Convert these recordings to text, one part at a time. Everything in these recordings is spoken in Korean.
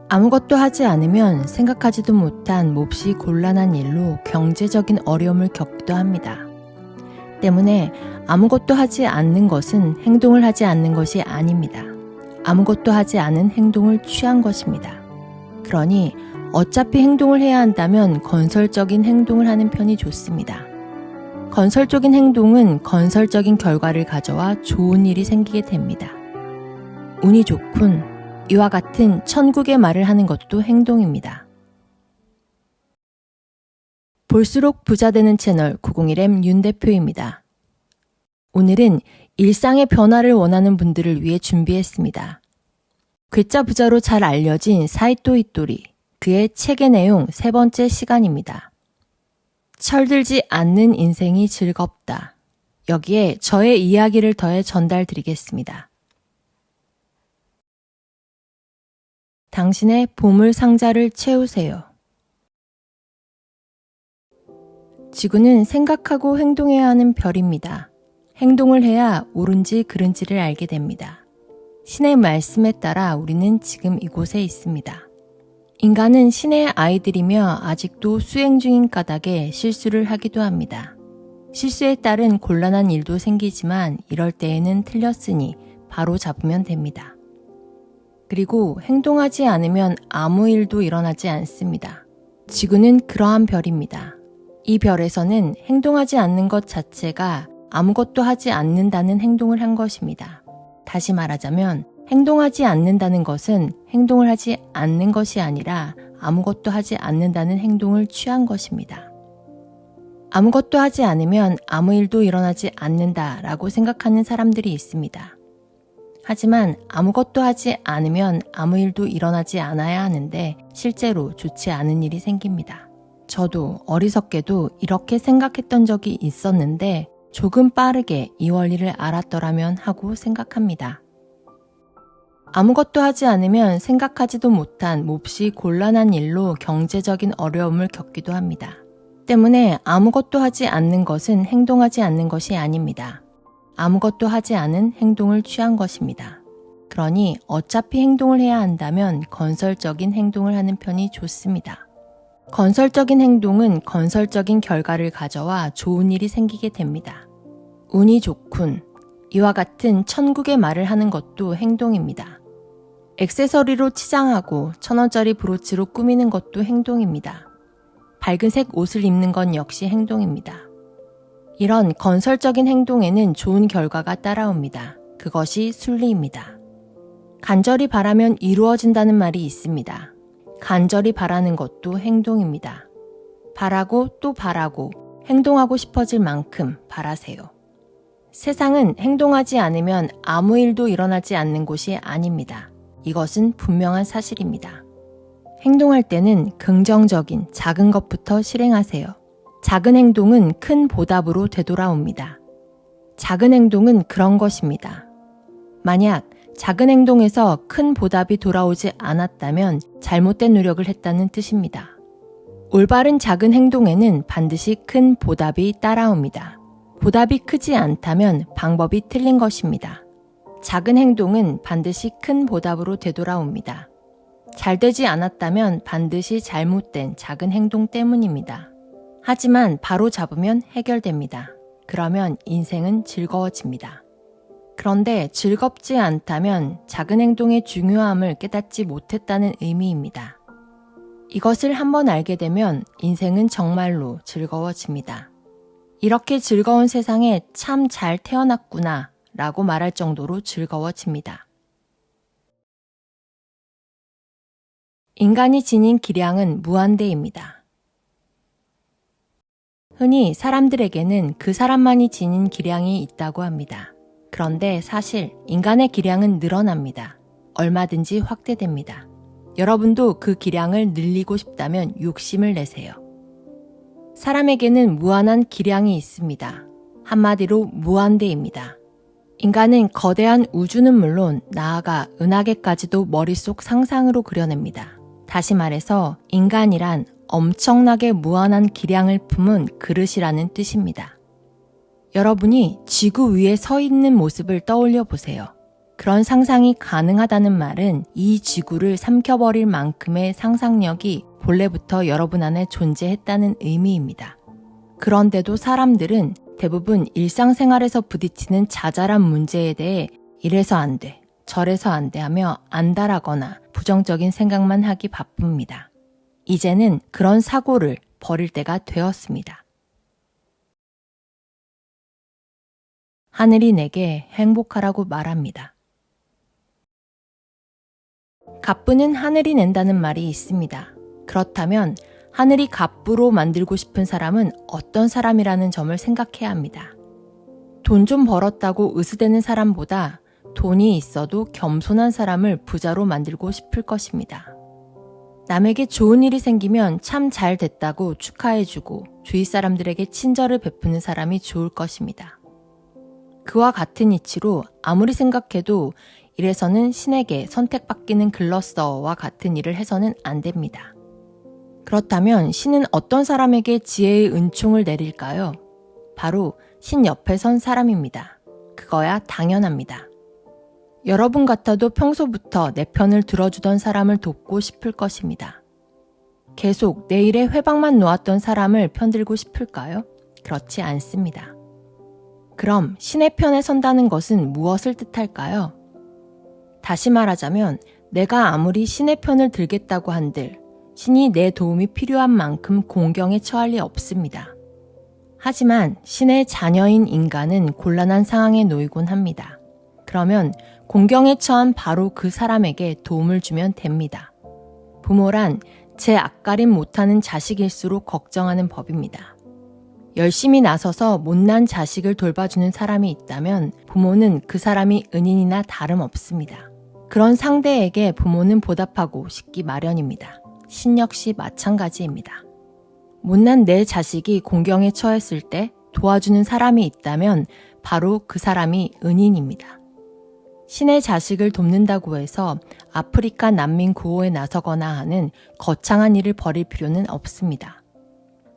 아무것도 하지 않으면 생각하지도 못한 몹시 곤란한 일로 경제적인 어려움을 겪기도 합니다. 때문에 아무것도 하지 않는 것은 행동을 하지 않는 것이 아닙니다. 아무것도 하지 않은 행동을 취한 것입니다. 그러니 어차피 행동을 해야 한다면 건설적인 행동을 하는 편이 좋습니다. 건설적인 행동은 건설적인 결과를 가져와 좋은 일이 생기게 됩니다. 운이 좋군. 이와 같은 천국의 말을 하는 것도 행동입니다. 볼수록 부자 되는 채널 901M 윤 대표입니다. 오늘은 일상의 변화를 원하는 분들을 위해 준비했습니다. 괴짜 부자로 잘 알려진 사이토 히토리, 그의 책의 내용 세 번째 시간입니다. 철들지 않는 인생이 즐겁다. 여기에 저의 이야기를 더해 전달드리겠습니다. 당신의 보물 상자를 채우세요. 지구는 생각하고 행동해야 하는 별입니다. 행동을 해야 옳은지 그른지를 알게 됩니다. 신의 말씀에 따라 우리는 지금 이곳에 있습니다. 인간은 신의 아이들이며 아직도 수행 중인 까닭에 실수를 하기도 합니다. 실수에 따른 곤란한 일도 생기지만 이럴 때에는 틀렸으니 바로 잡으면 됩니다. 그리고 행동하지 않으면 아무 일도 일어나지 않습니다. 지구는 그러한 별입니다. 이 별에서는 행동하지 않는 것 자체가 아무것도 하지 않는다는 행동을 한 것입니다. 다시 말하자면 행동하지 않는다는 것은 행동을 하지 않는 것이 아니라 아무것도 하지 않는다는 행동을 취한 것입니다. 아무것도 하지 않으면 아무 일도 일어나지 않는다라고 생각하는 사람들이 있습니다. 하지만 아무것도 하지 않으면 아무 일도 일어나지 않아야 하는데 실제로 좋지 않은 일이 생깁니다. 저도 어리석게도 이렇게 생각했던 적이 있었는데 조금 빠르게 이 원리를 알았더라면 하고 생각합니다. 아무것도 하지 않으면 생각하지도 못한 몹시 곤란한 일로 경제적인 어려움을 겪기도 합니다. 때문에 아무것도 하지 않는 것은 행동하지 않는 것이 아닙니다. 아무것도 하지 않은 행동을 취한 것입니다. 그러니 어차피 행동을 해야 한다면 건설적인 행동을 하는 편이 좋습니다. 건설적인 행동은 건설적인 결과를 가져와 좋은 일이 생기게 됩니다. 운이 좋군. 이와 같은 천국의 말을 하는 것도 행동입니다. 액세서리로 치장하고 1,000원짜리 브로치로 꾸미는 것도 행동입니다. 밝은색 옷을 입는 건 역시 행동입니다. 이런 건설적인 행동에는 좋은 결과가 따라옵니다. 그것이 순리입니다. 간절히 바라면 이루어진다는 말이 있습니다. 간절히 바라는 것도 행동입니다. 바라고 또 바라고 행동하고 싶어질 만큼 바라세요. 세상은 행동하지 않으면 아무 일도 일어나지 않는 곳이 아닙니다. 이것은 분명한 사실입니다. 행동할 때는 긍정적인 작은 것부터 실행하세요. 작은 행동은 큰 보답으로 되돌아옵니다. 작은 행동은 그런 것입니다. 만약 작은 행동에서 큰 보답이 돌아오지 않았다면 잘못된 노력을 했다는 뜻입니다. 올바른 작은 행동에는 반드시 큰 보답이 따라옵니다. 보답이 크지 않다면 방법이 틀린 것입니다. 작은 행동은 반드시 큰 보답으로 되돌아옵니다. 잘 되지 않았다면 반드시 잘못된 작은 행동 때문입니다. 하지만 바로 잡으면 해결됩니다. 그러면 인생은 즐거워집니다. 그런데 즐겁지 않다면 작은 행동의 중요함을 깨닫지 못했다는 의미입니다. 이것을 한번 알게 되면 인생은 정말로 즐거워집니다. 이렇게 즐거운 세상에 참 잘 태어났구나 라고 말할 정도로 즐거워집니다. 인간이 지닌 기량은 무한대입니다. 흔히 사람들에게는 그 사람만이 지닌 기량이 있다고 합니다. 그런데 사실 인간의 기량은 늘어납니다. 얼마든지 확대됩니다. 여러분도 그 기량을 늘리고 싶다면 욕심을 내세요. 사람에게는 무한한 기량이 있습니다. 한마디로 무한대입니다. 인간은 거대한 우주는 물론 나아가 은하계까지도 머릿속 상상으로 그려냅니다. 다시 말해서 인간이란 엄청나게 무한한 기량을 품은 그릇이라는 뜻입니다. 여러분이 지구 위에 서 있는 모습을 떠올려 보세요. 그런 상상이 가능하다는 말은 이 지구를 삼켜버릴 만큼의 상상력이 본래부터 여러분 안에 존재했다는 의미입니다. 그런데도 사람들은 대부분 일상생활에서 부딪히는 자잘한 문제에 대해 이래서 안 돼, 저래서 안 돼 하며 안달하거나 부정적인 생각만 하기 바쁩니다. 이제는 그런 사고를 버릴 때가 되었습니다. 하늘이 내게 행복하라고 말합니다. 갑부는 하늘이 낸다는 말이 있습니다. 그렇다면 하늘이 갑부로 만들고 싶은 사람은 어떤 사람이라는 점을 생각해야 합니다. 돈 좀 벌었다고 으스대는 사람보다 돈이 있어도 겸손한 사람을 부자로 만들고 싶을 것입니다. 남에게 좋은 일이 생기면 참 잘 됐다고 축하해주고 주위 사람들에게 친절을 베푸는 사람이 좋을 것입니다. 그와 같은 이치로 아무리 생각해도 이래서는 신에게 선택받기는 글렀어와 같은 일을 해서는 안 됩니다. 그렇다면 신은 어떤 사람에게 지혜의 은총을 내릴까요? 바로 신 옆에 선 사람입니다. 그거야 당연합니다. 여러분 같아도 평소부터 내 편을 들어주던 사람을 돕고 싶을 것입니다. 계속 내 일에 회방만 놓았던 사람을 편들고 싶을까요? 그렇지 않습니다. 그럼 신의 편에 선다는 것은 무엇을 뜻할까요? 다시 말하자면 내가 아무리 신의 편을 들겠다고 한들 신이 내 도움이 필요한 만큼 공경에 처할 리 없습니다. 하지만 신의 자녀인 인간은 곤란한 상황에 놓이곤 합니다. 그러면 공경에 처한 바로 그 사람에게 도움을 주면 됩니다. 부모란 제 앞가림 못하는 자식일수록 걱정하는 법입니다. 열심히 나서서 못난 자식을 돌봐주는 사람이 있다면 부모는 그 사람이 은인이나 다름없습니다. 그런 상대에게 부모는 보답하고 싶기 마련입니다. 신 역시 마찬가지입니다. 못난 내 자식이 공경에 처했을 때 도와주는 사람이 있다면 바로 그 사람이 은인입니다. 신의 자식을 돕는다고 해서 아프리카 난민 구호에 나서거나 하는 거창한 일을 벌일 필요는 없습니다.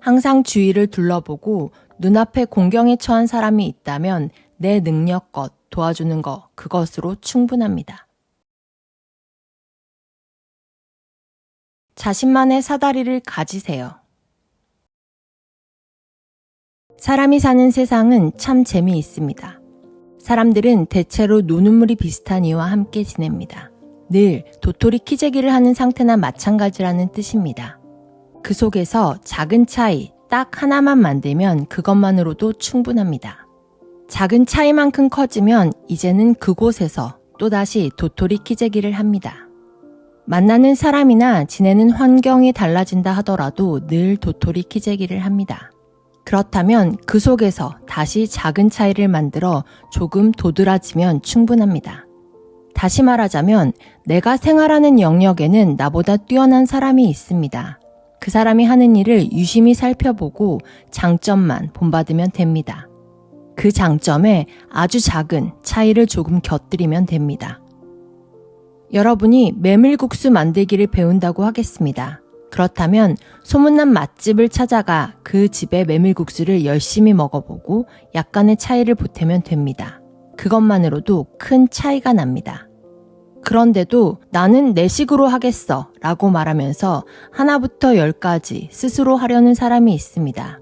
항상 주위를 둘러보고 눈앞에 공경에 처한 사람이 있다면 내 능력껏 도와주는 것, 그것으로 충분합니다. 자신만의 사다리를 가지세요. 사람이 사는 세상은 참 재미있습니다. 사람들은 대체로 노는 물이 비슷한 이와 함께 지냅니다. 늘 도토리 키재기를 하는 상태나 마찬가지라는 뜻입니다. 그 속에서 작은 차이 딱 하나만 만들면 그것만으로도 충분합니다. 작은 차이만큼 커지면 이제는 그곳에서 또다시 도토리 키재기를 합니다. 만나는 사람이나 지내는 환경이 달라진다 하더라도 늘 도토리 키재기를 합니다. 그렇다면 그 속에서 다시 작은 차이를 만들어 조금 도드라지면 충분합니다. 다시 말하자면 내가 생활하는 영역에는 나보다 뛰어난 사람이 있습니다. 그 사람이 하는 일을 유심히 살펴보고 장점만 본받으면 됩니다. 그 장점에 아주 작은 차이를 조금 곁들이면 됩니다. 여러분이 메밀국수 만들기를 배운다고 하겠습니다. 그렇다면 소문난 맛집을 찾아가 그 집의 메밀국수를 열심히 먹어보고 약간의 차이를 보태면 됩니다. 그것만으로도 큰 차이가 납니다. 그런데도 나는 내 식으로 하겠어 라고 말하면서 하나부터 10까지 스스로 하려는 사람이 있습니다.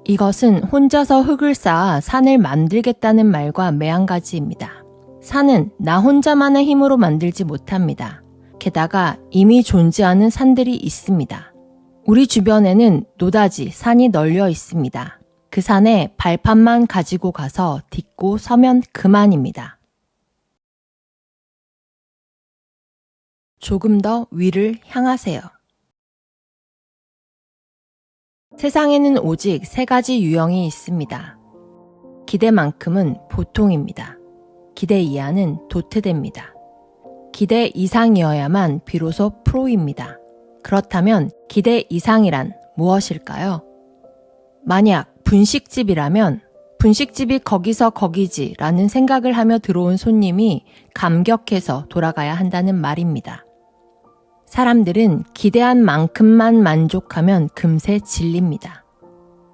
이것은 혼자서 흙을 쌓아 산을 만들겠다는 말과 매한가지입니다. 산은 나 혼자만의 힘으로 만들지 못합니다. 게다가 이미 존재하는 산들이 있습니다. 우리 주변에는 노다지 산이 널려 있습니다. 그 산에 발판만 가지고 가서 딛고 서면 그만입니다. 조금 더 위를 향하세요. 세상에는 오직 3가지 유형이 있습니다. 기대만큼은 보통입니다. 기대 이하는 도태됩니다. 기대 이상이어야만 비로소 프로입니다. 그렇다면 기대 이상이란 무엇일까요? 만약 분식집이라면 분식집이 거기서 거기지 라는 생각을 하며 들어온 손님이 감격해서 돌아가야 한다는 말입니다. 사람들은 기대한 만큼만 만족하면 금세 질립니다.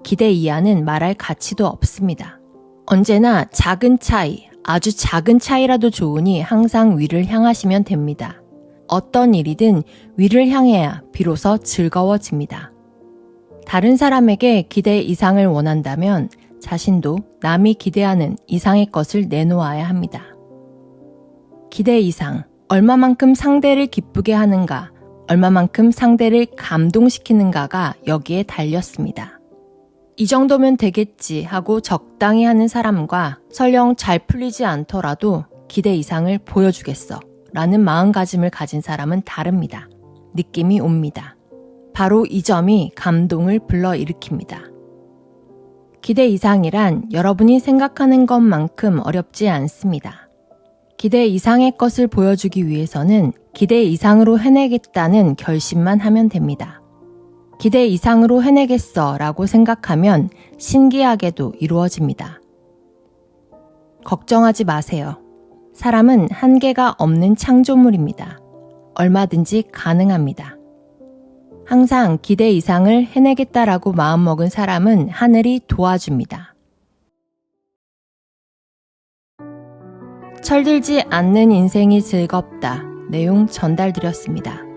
기대 이하는 말할 가치도 없습니다. 언제나 작은 차이, 아주 작은 차이라도 좋으니 항상 위를 향하시면 됩니다. 어떤 일이든 위를 향해야 비로소 즐거워집니다. 다른 사람에게 기대 이상을 원한다면 자신도 남이 기대하는 이상의 것을 내놓아야 합니다. 기대 이상, 얼마만큼 상대를 기쁘게 하는가, 얼마만큼 상대를 감동시키는가가 여기에 달렸습니다. 이 정도면 되겠지 하고 적당히 하는 사람과 설령 잘 풀리지 않더라도 기대 이상을 보여주겠어 라는 마음가짐을 가진 사람은 다릅니다. 느낌이 옵니다. 바로 이 점이 감동을 불러일으킵니다. 기대 이상이란 여러분이 생각하는 것만큼 어렵지 않습니다. 기대 이상의 것을 보여주기 위해서는 기대 이상으로 해내겠다는 결심만 하면 됩니다. 기대 이상으로 해내겠어 라고 생각하면 신기하게도 이루어집니다. 걱정하지 마세요. 사람은 한계가 없는 창조물입니다. 얼마든지 가능합니다. 항상 기대 이상을 해내겠다라고 마음먹은 사람은 하늘이 도와줍니다. 철들지 않는 인생이 즐겁다. 내용 전달드렸습니다.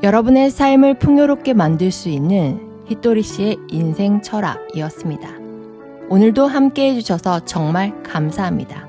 여러분의 삶을 풍요롭게 만들 수 있는 히토리 씨의 인생 철학이었습니다. 오늘도 함께 해주셔서 정말 감사합니다.